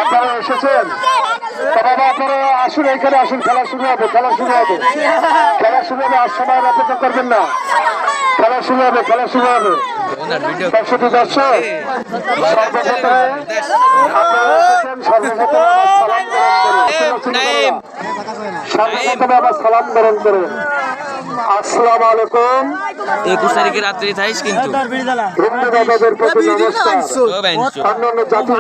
আপনারা এসেছেন? বাবা আপনারা আসুন, এখানে আসুন, খেলা শুরু হবে, খেলা শুরু হবে, খেলা শুরু হবে। আর সময় অপেক্ষা করবেন না, খেলা শুরু হবে, খেলা শুরু হবে। দর্শক দর্শক সর্বপ্রথমে আবার সালাম গ্রহণ করুন। আসসালামু আলাইকুম। 21 তারিখে রাত্রি থাইস কিন্তু হিন্দু দাদাদের প্রতি নমস্কার। অন্যান্য জাতি